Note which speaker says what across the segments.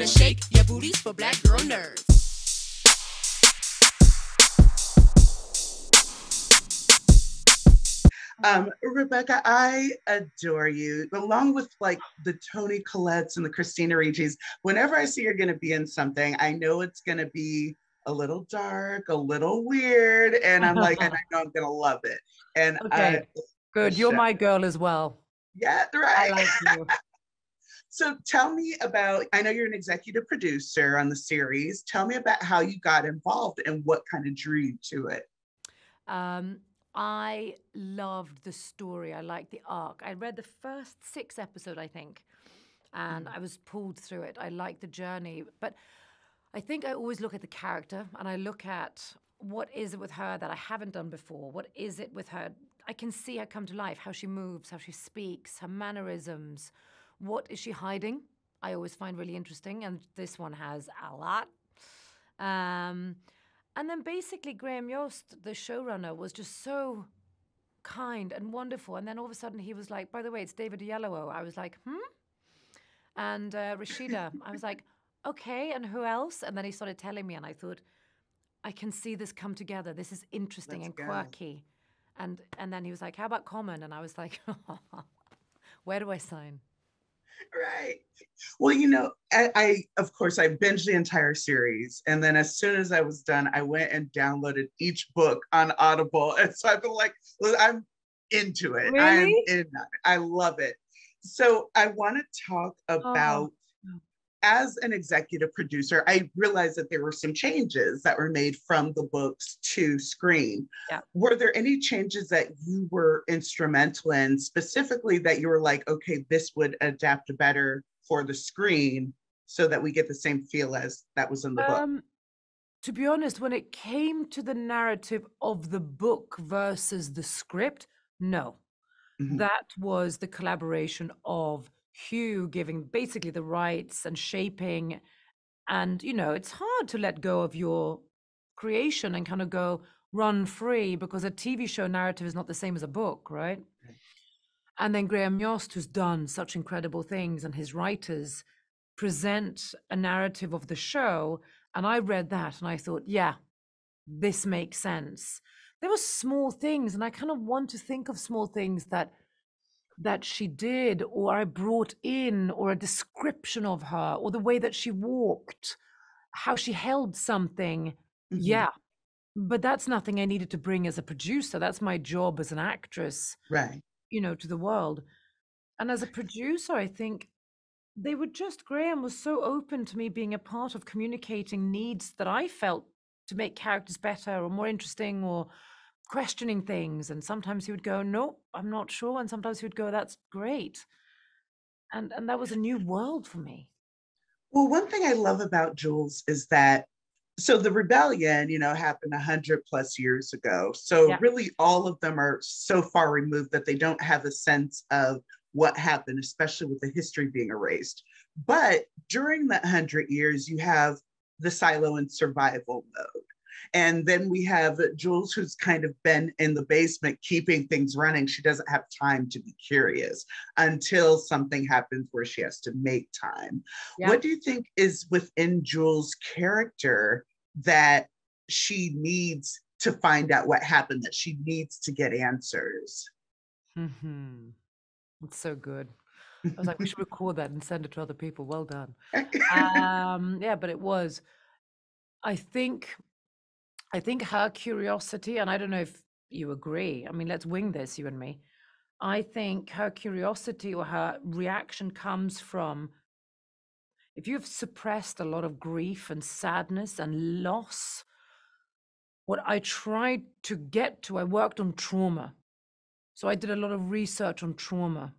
Speaker 1: better shake your booties for black girl nerds.
Speaker 2: Rebecca, I adore you. Along with like the Toni Collettes and the Christina Ricci's, whenever I see you're going to be in something, I know it's going to be a little dark, a little weird, and I'm like, and I know I'm going to love it. And I
Speaker 3: Okay,
Speaker 2: love the
Speaker 3: good. You're
Speaker 2: show.
Speaker 3: my girl as well.
Speaker 2: Yeah,
Speaker 3: I
Speaker 2: right.
Speaker 3: like you.
Speaker 2: So tell me about, I know you're an executive producer on the series. Tell me about how you got involved and what kind of drew you to it.
Speaker 3: Um, I loved the story. I liked the arc. I read the first six episode, I think, and
Speaker 2: Mm,
Speaker 3: I was pulled through it. I liked the journey, but I think I always look at the character and I look at what is it with her that I haven't done before? What is it with her? I can see her come to life, how she moves, how she speaks, her mannerisms. What is she hiding? I always find really interesting, and this one has a lot. Um, and then basically, Graham Yost, the showrunner, was just so kind and wonderful. And then all of a sudden, he was like, "By the way, it's David Oyelowo." I was like, "Hmm." And Rashida, I was like, "Okay." And who else? And then he started telling me, and I thought, I can see this come together. This is interesting
Speaker 2: let's
Speaker 3: and
Speaker 2: go.
Speaker 3: quirky. And then he was like, "How about Common?" And I was like, "Where do I sign?"
Speaker 2: Right. Well, I of course I binged the entire series, and then as soon as I was done, I went and downloaded each book on Audible, and so I've been like, well, I'm into it. I'm
Speaker 3: Really?
Speaker 2: in on it. I love it. So I want to talk
Speaker 3: Oh,
Speaker 2: about as an executive producer, I realized that there were some changes that were made from the books to screen.
Speaker 3: yeah.
Speaker 2: Were there any changes that you were instrumental in, specifically that you were like, okay, this would adapt better for the screen so that we get the same feel as that was in the book?
Speaker 3: Um, to be honest, when it came to the narrative of the book versus the script, no.
Speaker 2: Mhm.
Speaker 3: That was the collaboration of Hugh giving basically the rights and shaping. And, it's hard to let go of your creation and kind of go run free because a TV show narrative is not the same as a book, right? And then Graham Yost, who's done such incredible things, and his writers present a narrative of the show. And I read that and I thought, yeah, this makes sense. There were small things, and I kind of want to think of small things that she did, or I brought in, or a description of her, or the way that she walked, how she held something.
Speaker 2: Mhm.
Speaker 3: Yeah, but that's nothing I needed to bring as a producer. That's my job as an actress,
Speaker 2: Right.
Speaker 3: to the world. And as a producer, I think Graham was so open to me being a part of communicating needs that I felt to make characters better or more interesting or questioning things. And sometimes he would go, "Nope, I'm not sure." And sometimes he would go, "That's great." And that was a new world for me.
Speaker 2: Well, one thing I love about Jules is that so the rebellion, happened 100 plus years ago. So
Speaker 3: Yeah.
Speaker 2: really, all of them are so far removed that they don't have a sense of what happened, especially with the history being erased. But during that 100 years, you have the silo and survival mode. And then we have Jules, who's kind of been in the basement keeping things running. She doesn't have time to be curious until something happens where she has to make time.
Speaker 3: Yeah.
Speaker 2: What do you think is within Jules' character that she needs to find out what happened, that she needs to get answers?
Speaker 3: Hmm. It's so good. I was like, we should record that and send it to other people. Well done. Yeah, but it was. I think I think her curiosity, and I don't know if you agree. I mean, let's wing this, you and me. I think her curiosity or her reaction comes from if you've suppressed a lot of grief and sadness and loss. What I tried to get to, I worked on trauma. So I did a lot of research on trauma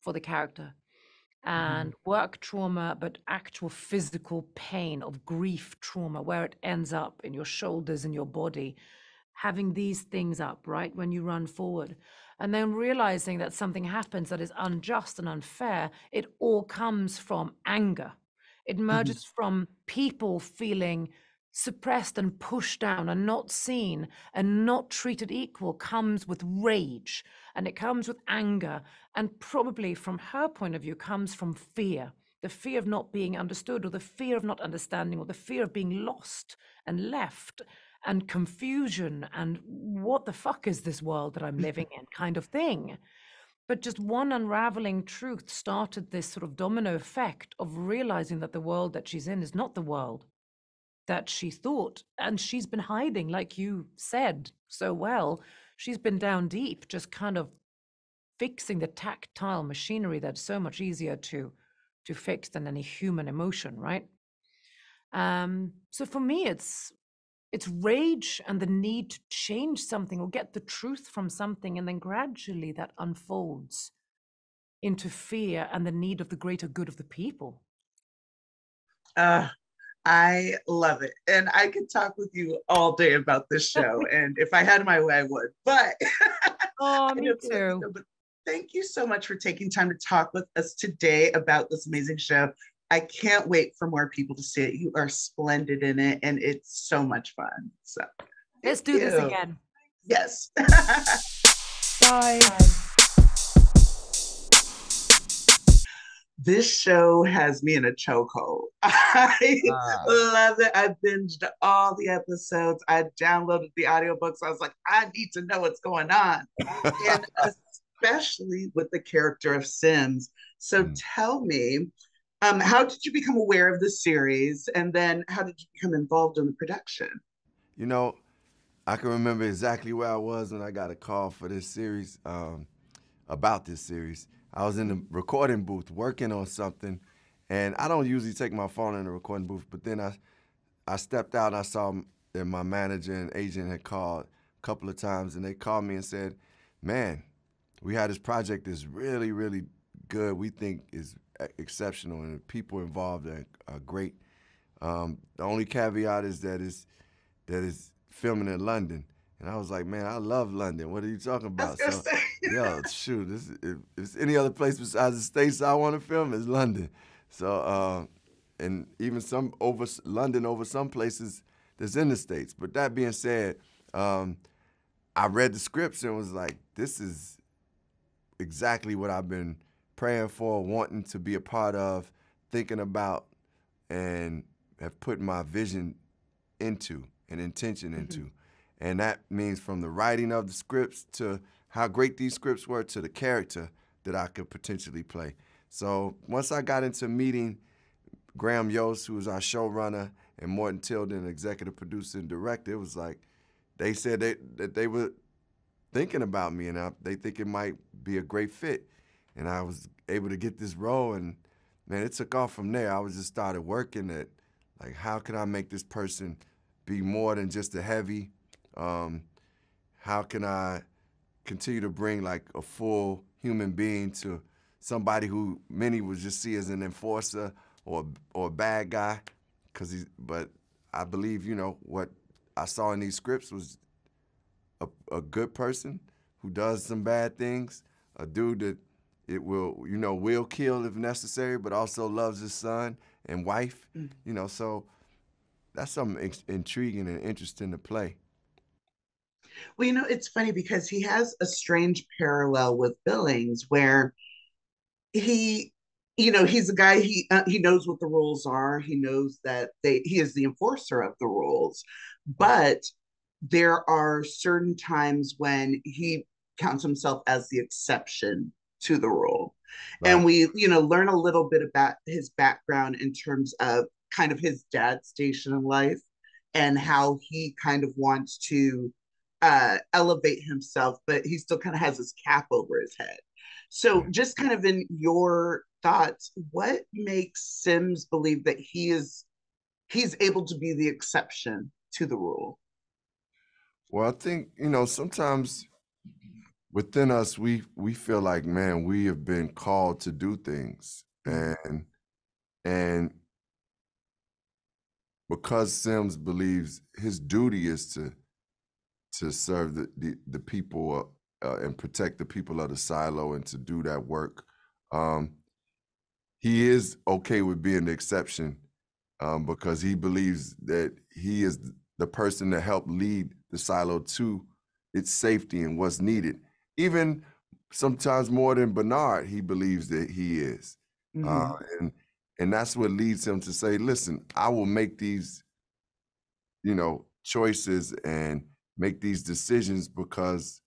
Speaker 3: for the character and work trauma, but actual physical pain of grief trauma, where it ends up in your shoulders and your body, having these things up, right, when you run forward. And then realizing that something happens that is unjust and unfair, it all comes from anger. It
Speaker 2: Mhm.
Speaker 3: emerges from people feeling suppressed and pushed down and not seen and not treated equal, comes with rage, and it comes with anger, and probably from her point of view comes from fear, the fear of not being understood, or the fear of not understanding, or the fear of being lost and left, and confusion, and what the fuck is this world that I'm living in kind of thing. But just one unraveling truth started this sort of domino effect of realizing that the world that she's in is not the world that she thought. And she's been hiding, like you said so well. She's been down deep, just kind of fixing the tactile machinery that's so much easier to fix than any human emotion, right? So for me, it's rage and the need to change something or get the truth from something, and then gradually that unfolds into fear and the need of the greater good of the people.
Speaker 2: I love it. And I could talk with you all day about this show. And if I had my way, I would. But
Speaker 3: oh, me too.
Speaker 2: But thank you so much for taking time to talk with us today about this amazing show. I can't wait for more people to see it. You are splendid in it, and it's so much fun. So
Speaker 3: let's do this again.
Speaker 2: Yes.
Speaker 3: Bye.
Speaker 2: This show has me in a chokehold. I love it. I binged all the episodes. I downloaded the audiobooks. I was like, I need to know what's going on. And especially with the character of Sims. So tell me, how did you become aware of the series? And then how did you become involved in the production?
Speaker 4: You know, I can remember exactly where I was when I got a call for this series, about this series. I was in the recording booth working on something, and I don't usually take my phone in the recording booth, but then I stepped out and I saw that my manager and agent had called a couple of times, and they called me and said, man, we had this project that's really, really good. We think is exceptional, and the people involved are great. The only caveat is that it's filming in London. And I was like, man, I love London. What are you talking about? So, yo, shoot, if it's any other place besides the States I want to film, it's London. So, and even London over some places that's in the States. But that being said, I read the scripts and was like, this is exactly what I've been praying for, wanting to be a part of, thinking about, and have put my vision into and intention into. And that means from the writing of the scripts to how great these scripts were to the character that I could potentially play. So once I got into meeting Graham Yost, who was our showrunner, and Morton Tilden, executive producer and director, it was like they said that they were thinking about me, and they think it might be a great fit. And I was able to get this role, and man, it took off from there. I was just started working at, like, how can I make this person be more than just a heavy? How can I continue to bring like a full human being to somebody who many would just see as an enforcer or a bad guy? But I believe, you know, what I saw in these scripts was a good person who does some bad things, a dude that will kill if necessary, but also loves his son and wife, you know, so that's something intriguing and interesting to play.
Speaker 2: Well, you know, it's funny because he has a strange parallel with Billings where he's a guy, he knows what the rules are. He knows that he is the enforcer of the rules, but there are certain times when he counts himself as the exception to the rule. Right. And we, learn a little bit about his background in terms of kind of his dad's station in life and how he kind of wants to elevate himself, but he still kind of has his cap over his head. So just kind of in your thoughts, what makes Sims believe that he's able to be the exception to the rule?
Speaker 4: Well, I think, sometimes within us, we feel like, man, we have been called to do things. And because Sims believes his duty is to serve the people and protect the people of the silo and to do that work, he is okay with being the exception because he believes that he is the person to help lead the silo to its safety and what's needed. Even sometimes more than Bernard, he believes that he is. And And that's what leads him to say, listen, I will make these, choices and make these decisions because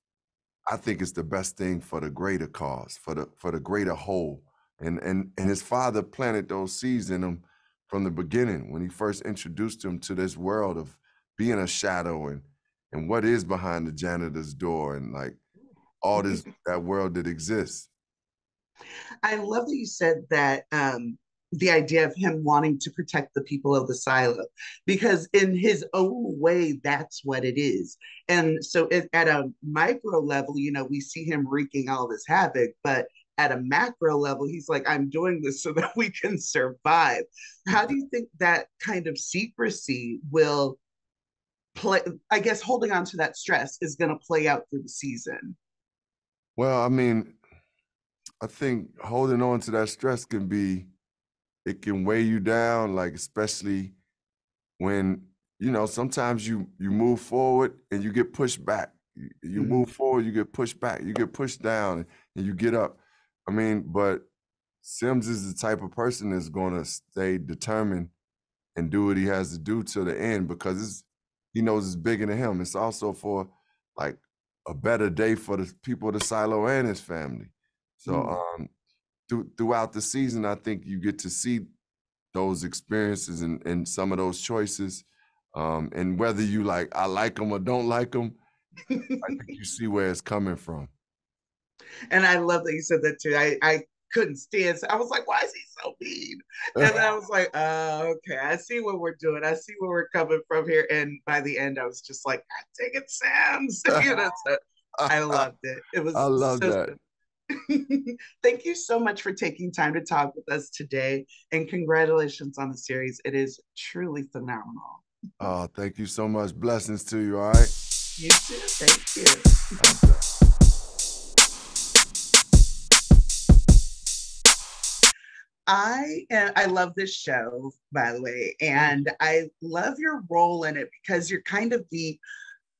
Speaker 4: I think it's the best thing for the greater cause, for the greater whole. And his father planted those seeds in him from the beginning when he first introduced him to this world of being a shadow and what is behind the janitor's door and like all that world that exists.
Speaker 2: I love that you said that the idea of him wanting to protect the people of the silo, because in his own way, that's what it is. And so at a micro level, we see him wreaking all this havoc, but at a macro level, he's like, I'm doing this so that we can survive. How do you think that kind of secrecy will play? I guess holding on to that stress is going to play out through the season.
Speaker 4: Well, I mean, I think holding on to that stress it can weigh you down, like especially when, sometimes you move forward and you get pushed back. You move forward, you get pushed back, you get pushed down and you get up. I mean, but Sims is the type of person that's going to stay determined and do what he has to do till the end because he knows it's bigger than him. It's also for like a better day for the people of the silo and his family. So throughout the season, I think you get to see those experiences and some of those choices. And whether you I like them or don't like them, I think you see where it's coming from.
Speaker 2: And I love that you said that too. I couldn't stand. I was like, why is he so mean? And then I was like, okay, I see what we're doing. I see where we're coming from here. And by the end, I was just like, take it, Sam's. So I loved it. It was
Speaker 4: I love
Speaker 2: so
Speaker 4: that.
Speaker 2: Good. Thank you so much for taking time to talk with us today. And congratulations on the series. It is truly phenomenal.
Speaker 4: Oh, thank you so much. Blessings to you, all right?
Speaker 2: You too. Thank you. I love this show, by the way, and I love your role in it because you're kind of the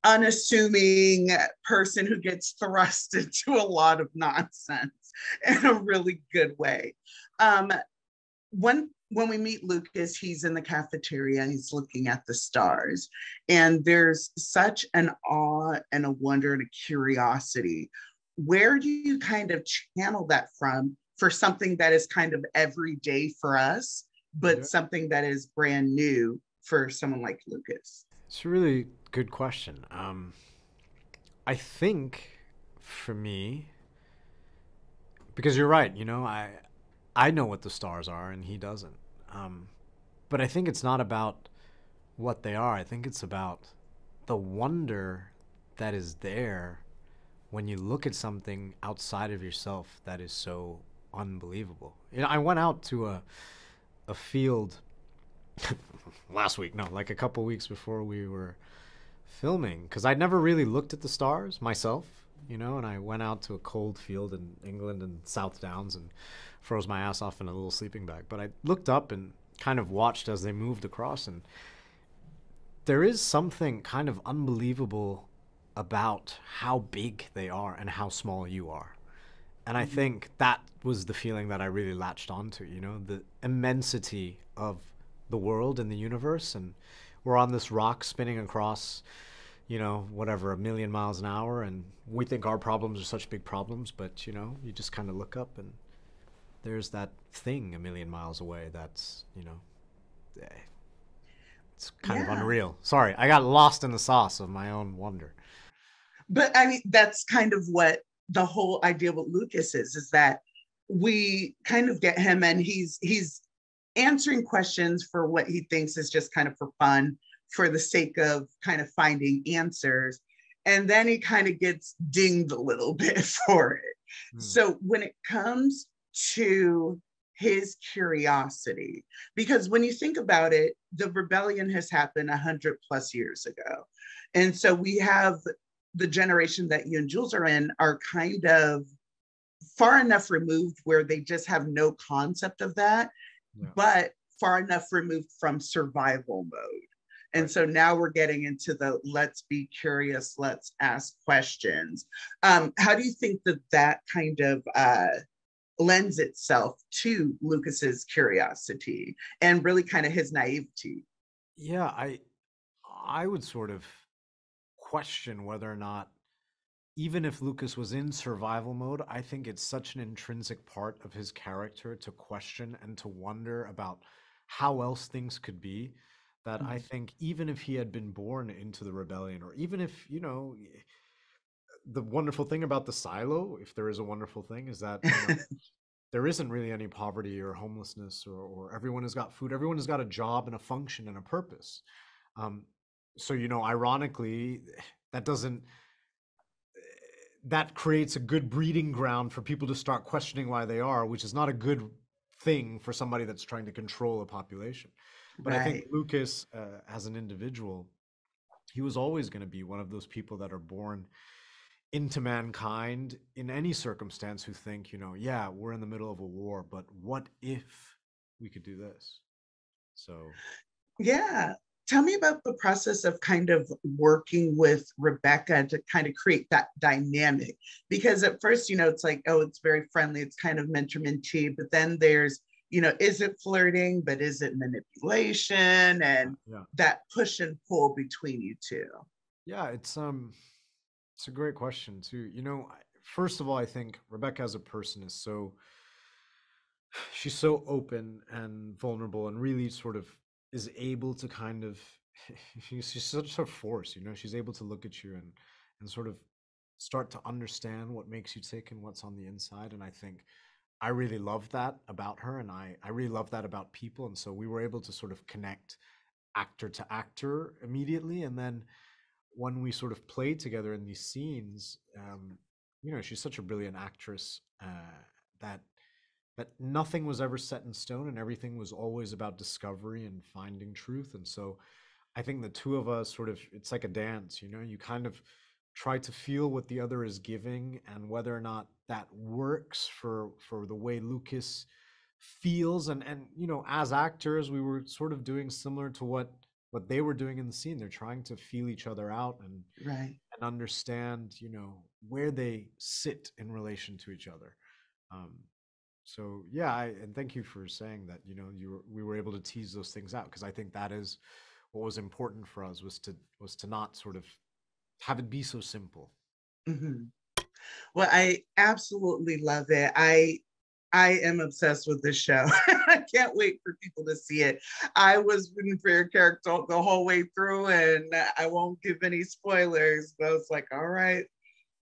Speaker 2: unassuming person who gets thrust into a lot of nonsense in a really good way. When we meet Lucas, he's in the cafeteria, he's looking at the stars, and there's such an awe and a wonder and a curiosity. Where do you kind of channel that from for something that is kind of everyday for us, but something that is brand new for someone like Lucas?
Speaker 5: It's a really good question. I think for me, because you're right, I know what the stars are and he doesn't. But I think it's not about what they are. I think it's about the wonder that is there when you look at something outside of yourself that is so unbelievable. I went out to a field last week, like a couple weeks before we were filming, because I'd never really looked at the stars myself, and I went out to a cold field in England and South Downs and froze my ass off in a little sleeping bag. But I looked up and kind of watched as they moved across, and there is something kind of unbelievable about how big they are and how small you are. And I think that was the feeling that I really latched onto, the immensity of the world and the universe. And we're on this rock spinning across, whatever, 1 million miles an hour. And we think our problems are such big problems, but, you just kind of look up and there's that thing 1 million miles away that's, it's kind of unreal. Sorry, I got lost in the sauce of my own wonder.
Speaker 2: But I mean, that's kind of what the whole idea with Lucas is that we kind of get him and he's answering questions for what he thinks is just kind of for fun, for the sake of kind of finding answers. And then he kind of gets dinged a little bit for it. So when it comes to his curiosity, because when you think about it, the rebellion has happened 100+ years ago. And so we have the generation that you and Jules are in are kind of far enough removed where they just have no concept of that, but far enough removed from survival mode. And so now we're getting into the let's be curious, let's ask questions. How do you think that kind of lends itself to Lucas's curiosity and really kind of his naivety.
Speaker 5: Yeah, I would sort of question whether or not, even if Lucas was in survival mode, I think it's such an intrinsic part of his character to question and to wonder about how else things could be, that I think even if he had been born into the rebellion, or even if, you know, the wonderful thing about the silo, if there is a wonderful thing, is that, you know, there isn't really any poverty or homelessness, or everyone has got food, everyone has got a job and a function and a purpose. So, you know, ironically, that doesn't, that creates a good breeding ground for people to start questioning why they are, which is not a good thing for somebody that's trying to control a population. But I think
Speaker 2: Right.
Speaker 5: Lucas, as an individual, he was always going to be one of those people that are born into mankind in any circumstance, who think, you know, yeah, we're in the middle of a war, but what if we could do this? So
Speaker 2: Yeah. Tell me about the process of kind of working with Rebecca to kind of create that dynamic. Because at first, you know, it's like, oh, it's very friendly, it's kind of mentor-mentee, but then there's, you know, is it flirting, but is it manipulation, and
Speaker 5: yeah,
Speaker 2: that push and pull between you two?
Speaker 5: yeah, it's a great question too. You know, first of all, I think Rebecca as a person is so, she's so open and vulnerable, and really sort of is able to kind of, she's such a force, you know, she's able to look at you and sort of start to understand what makes you tick and what's on the inside. And I think I really love that about her, and I really love that about people. And so we were able to sort of connect actor to actor immediately. And then when we sort of played together in these scenes, you know, she's such a brilliant actress, that nothing was ever set in stone, and everything was always about discovery and finding truth. And so I think the two of us sort of, it's like a dance, you know, you kind of try to feel what the other is giving, and whether or not that works for the way Lucas feels. And you know, as actors, we were sort of doing similar to what they were doing in the scene. They're trying to feel each other out
Speaker 2: Right.
Speaker 5: and understand, you know, where they sit in relation to each other. um so yeah, and thank you for saying that, you know, we were able to tease those things out, because I think that is what was important for us, was to not sort of have it be so simple.
Speaker 2: Mhm. Well, I absolutely love it. I am obsessed with this show. I can't wait for people to see it. I was rooting for your character the whole way through, and I won't give any spoilers, but I was like, all right,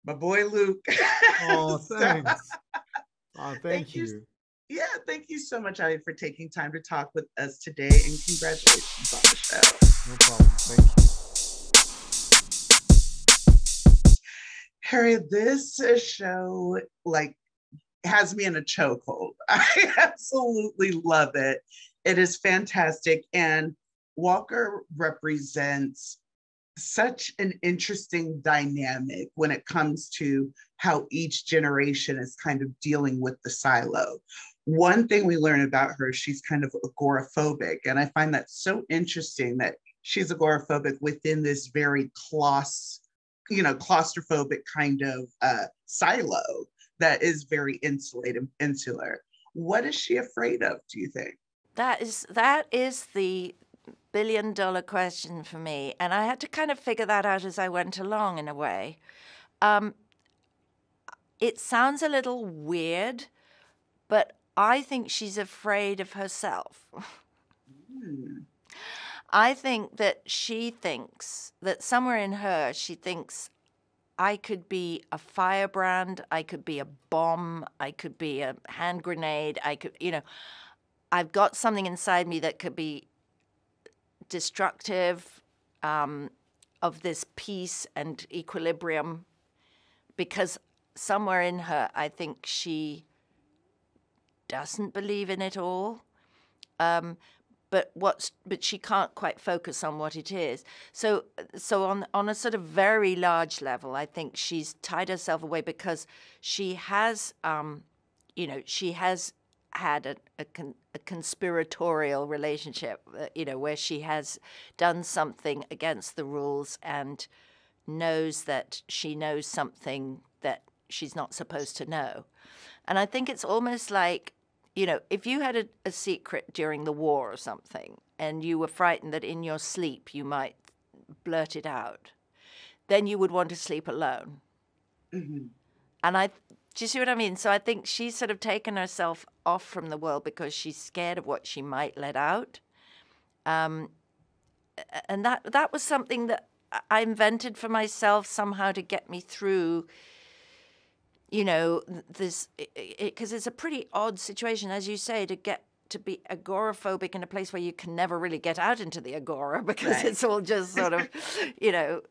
Speaker 2: my boy Luke.
Speaker 5: Oh,
Speaker 2: So,
Speaker 5: thanks. Oh,
Speaker 2: thank
Speaker 5: thank
Speaker 2: you.
Speaker 5: you.
Speaker 2: Yeah, thank you so much, Ali, for taking time to talk with us today, and congratulations on the show.
Speaker 5: No problem. Thank you.
Speaker 2: Harry, this show like has me in a chokehold. I absolutely love it. It is fantastic. And Walker represents such an interesting dynamic when it comes to how each generation is kind of dealing with the silo. One thing we learn about her, she's kind of agoraphobic. And I find that so interesting that she's agoraphobic within this very claustrophobic kind of silo that is very insulated, insular. What is she afraid of, do you think?
Speaker 6: That is the billion-dollar question for me, and I had to kind of figure that out as I went along in a way. It sounds a little weird, but I think she's afraid of herself. I think that she thinks that somewhere in her, she thinks, I could be a firebrand, I could be a bomb, I could be a hand grenade, I could, you know, I've got something inside me that could be destructive, of this peace and equilibrium, because somewhere in her, I think she doesn't believe in it all. But she can't quite focus on what it is. So on a sort of very large level, I think she's tied herself away because she has, she has had a conspiratorial relationship, where she has done something against the rules and knows that she knows something that she's not supposed to know. And I think it's almost like, you know, if you had a secret during the war or something, and you were frightened that in your sleep you might blurt it out, then you would want to sleep alone.
Speaker 2: Mhm.
Speaker 6: And do you see what I mean? So I think she's sort of taken herself off from the world because she's scared of what she might let out. And that was something that I invented for myself somehow to get me through, you know, this, because it's a pretty odd situation, as you say, to be agoraphobic in a place where you can never really get out into the agora because
Speaker 2: Right.
Speaker 6: it's all just sort of, you know,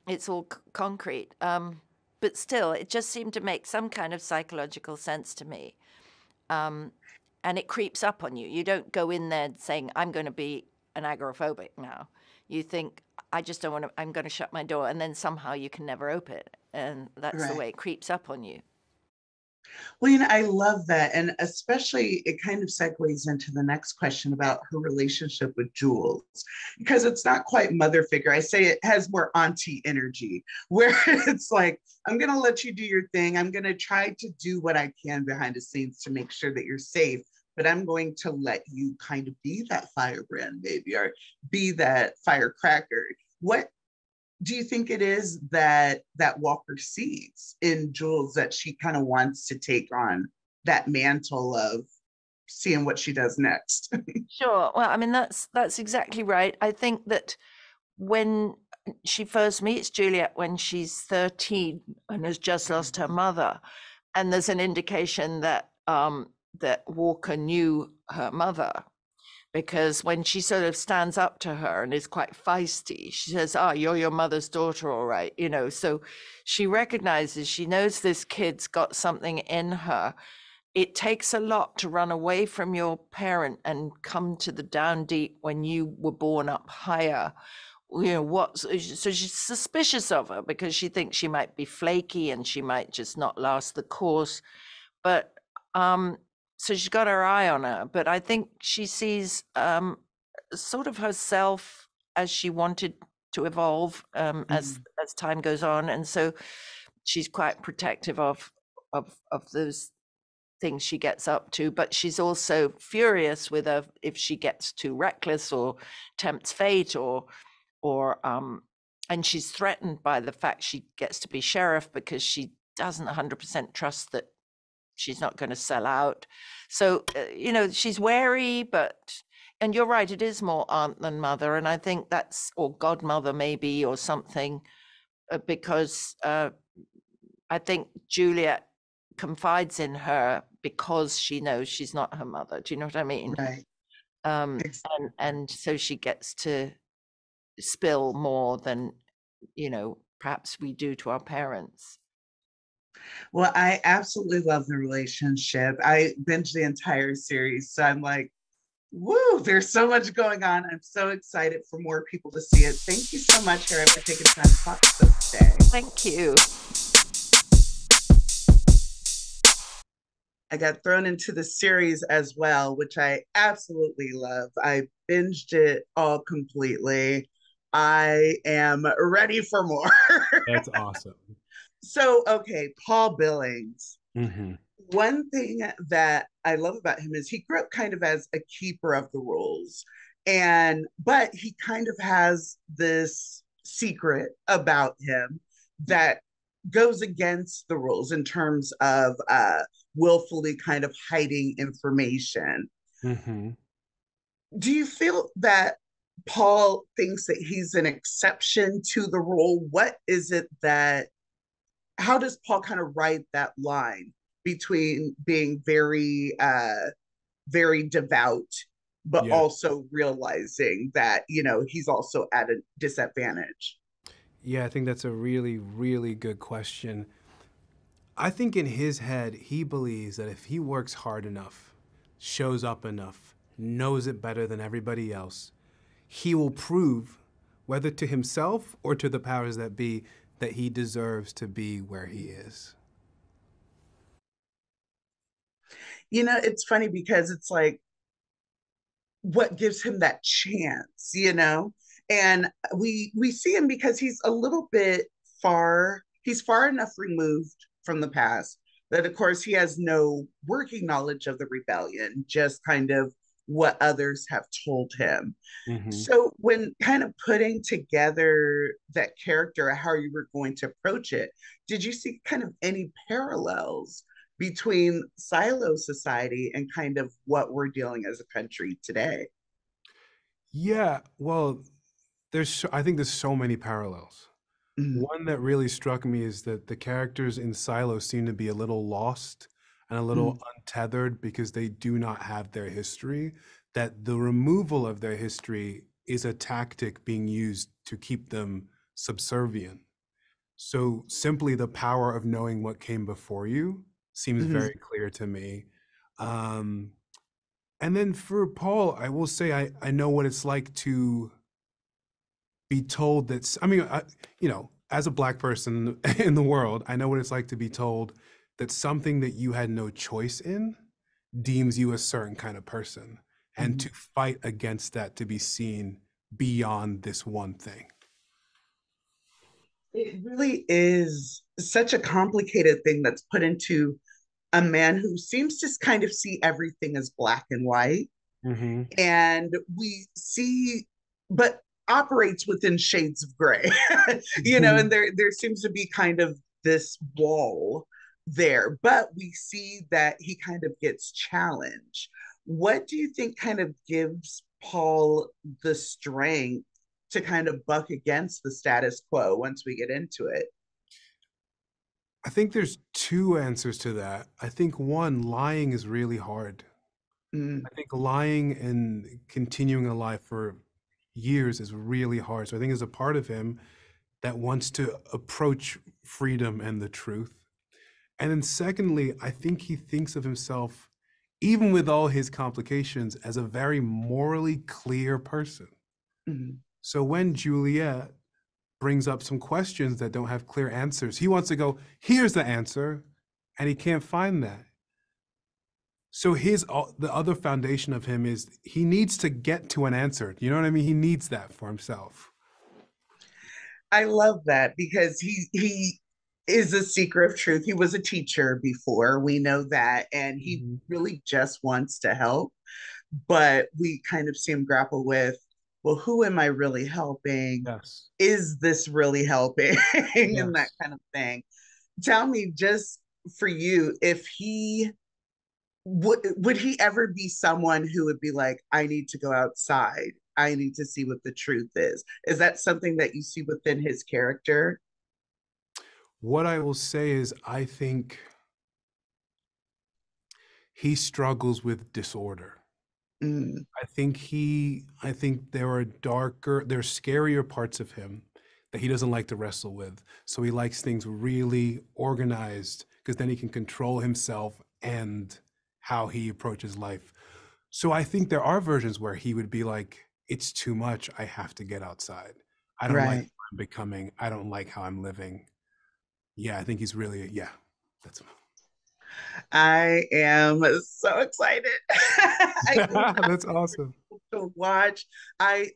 Speaker 6: it's all concrete. But still, it just seemed to make some kind of psychological sense to me. And it creeps up on you. You don't go in there saying, I'm going to be an agoraphobic now. You think, I just don't want to, I'm going to shut my door. And then somehow you can never open it. And that's the
Speaker 2: Right.
Speaker 6: way it creeps up on you.
Speaker 2: Well, you know, I love that. And especially it kind of segues into the next question about her relationship with Jules, because it's not quite mother figure. I say it has more auntie energy, where it's like, I'm going to let you do your thing. I'm going to try to do what I can behind the scenes to make sure that you're safe, but I'm going to let you kind of be that firebrand, maybe, or be that firecracker. What do you think it is that Walker sees in Jules that she kind of wants to take on that mantle of seeing what she does next?
Speaker 6: Sure. Well, I mean, that's exactly right. I think that when she first meets Juliet when she's 13 and has just lost her mother, and there's an indication that that Walker knew her mother, because when she sort of stands up to her and is quite feisty, she says, "Oh, you're your mother's daughter, all right." You know, so she recognizes, she knows this kid's got something in her. It takes a lot to run away from your parent and come to the down deep when you were born up higher. You know, so she's suspicious of her because she thinks she might be flaky and she might just not last the course. But so she's got her eye on her, but I think she sees sort of herself as she wanted to evolve as time goes on, and so she's quite protective of those things she gets up to. But she's also furious with her if she gets too reckless or tempts fate, or and she's threatened by the fact she gets to be sheriff because she doesn't 100% trust that she's not going to sell out. So, you know, she's wary, and you're right, it is more aunt than mother. And I think that's, or godmother maybe, or something, because I think Juliet confides in her because she knows she's not her mother. Do you know what I mean?
Speaker 2: Right.
Speaker 6: And so she gets to spill more than, you know, perhaps we do to our parents.
Speaker 2: Well, I absolutely love the relationship. I binged the entire series, so I'm like, woo, there's so much going on. I'm so excited for more people to see it. Thank you so much, Harriet, for taking time to talk to us today.
Speaker 6: Thank you.
Speaker 2: I got thrown into the series as well, which I absolutely love. I binged it all completely. I am ready for more.
Speaker 7: That's awesome.
Speaker 2: So, okay, Paul Billings.
Speaker 7: Mm-hmm.
Speaker 2: One thing that I love about him is he grew up kind of as a keeper of the rules, but he kind of has this secret about him that goes against the rules in terms of willfully kind of hiding information.
Speaker 7: Mm-hmm.
Speaker 2: Do you feel that Paul thinks that he's an exception to the rule? What is it that, how does Paul kind of ride that line between being very, very devout, but also realizing that, you know, he's also at a disadvantage?
Speaker 7: Yeah, I think that's a really, really good question. I think in his head, he believes that if he works hard enough, shows up enough, knows it better than everybody else, he will prove, whether to himself or to the powers that be, that he deserves to be where he is.
Speaker 2: You know, it's funny because it's like, what gives him that chance, you know? And we see him because he's a little bit far, he's far enough removed from the past But of course, he has no working knowledge of the rebellion, just kind of what others have told him.
Speaker 7: Mhm.
Speaker 2: So, when kind of putting together that character, how you were going to approach it, did you see kind of any parallels between Silo society and kind of what we're dealing as a country today?
Speaker 7: Yeah, well, I think there's so many parallels.
Speaker 2: Mhm.
Speaker 7: One that really struck me is that the characters in Silo seem to be a little lost and a little untethered because they do not have their history, that the removal of their history is a tactic being used to keep them subservient. So simply the power of knowing what came before you seems
Speaker 2: Mhm.
Speaker 7: very clear to me. Um, and then for Paul, I will say I know what it's like to be told that, I mean, as a Black person in the world, I know what it's like to be told that something that you had no choice in deems you a certain kind of person, and to fight against that, to be seen beyond this one thing.
Speaker 2: It really is such a complicated thing that's put into a man who seems to kind of see everything as black and white.
Speaker 7: Mm-hmm.
Speaker 2: And we see, but operates within shades of gray, and there seems to be kind of this wall there, but we see that he kind of gets challenged. What do you think kind of gives Paul the strength to kind of buck against the status quo once we get into it?
Speaker 7: I think there's two answers to that. I think one, lying is really hard.
Speaker 2: Mm,
Speaker 7: I think lying and continuing a lie for years is really hard. So I think there's a part of him that wants to approach freedom and the truth. And then secondly, I think he thinks of himself, even with all his complications, as a very morally clear person.
Speaker 2: mm,
Speaker 7: So when Juliet brings up some questions that don't have clear answers, he wants to go, here's the answer, and he can't find that. So the other foundation of him is he needs to get to an answer. You know what I mean? He needs that for himself.
Speaker 2: I love that because he is a seeker of truth. He was a teacher before, we know that, and he really just wants to help. But we kind of see him grapple with, well, who am I really helping?
Speaker 7: Yes.
Speaker 2: Is this really helping? And that
Speaker 7: Yes.
Speaker 2: kind of thing. Tell me, just for you, if he would he ever be someone who would be like, I need to go outside, I need to see what the truth is that something that you see within his character?
Speaker 7: What I will say is I think he struggles with disorder.
Speaker 2: Mm,
Speaker 7: I think there are scarier parts of him that he doesn't like to wrestle with. So he likes things really organized because then he can control himself and how he approaches life. So I think there are versions where he would be like, it's too much, I have to get outside. I don't like
Speaker 2: right.
Speaker 7: who I'm becoming. I don't like how I'm living. Yeah, I think he's really, that's
Speaker 2: I am so excited. I
Speaker 7: that's awesome.
Speaker 2: to watch. I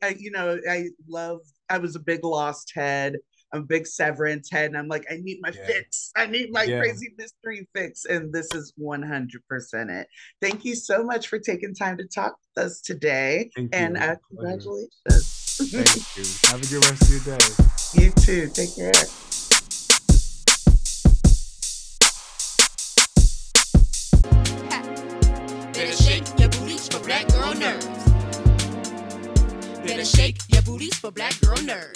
Speaker 2: was a big Lost head. I'm a big Severance head. And I'm like, I need my fix. I need my crazy mystery fix. And this is 100% it. Thank you so much for taking time to talk with us today.
Speaker 7: Thank
Speaker 2: and
Speaker 7: you.
Speaker 2: Congratulations.
Speaker 7: Thank you. Have a good rest of your day.
Speaker 2: You too. Take care.
Speaker 1: Better shake your booties for black girl nerves. Better shake your booties for black girl nerves.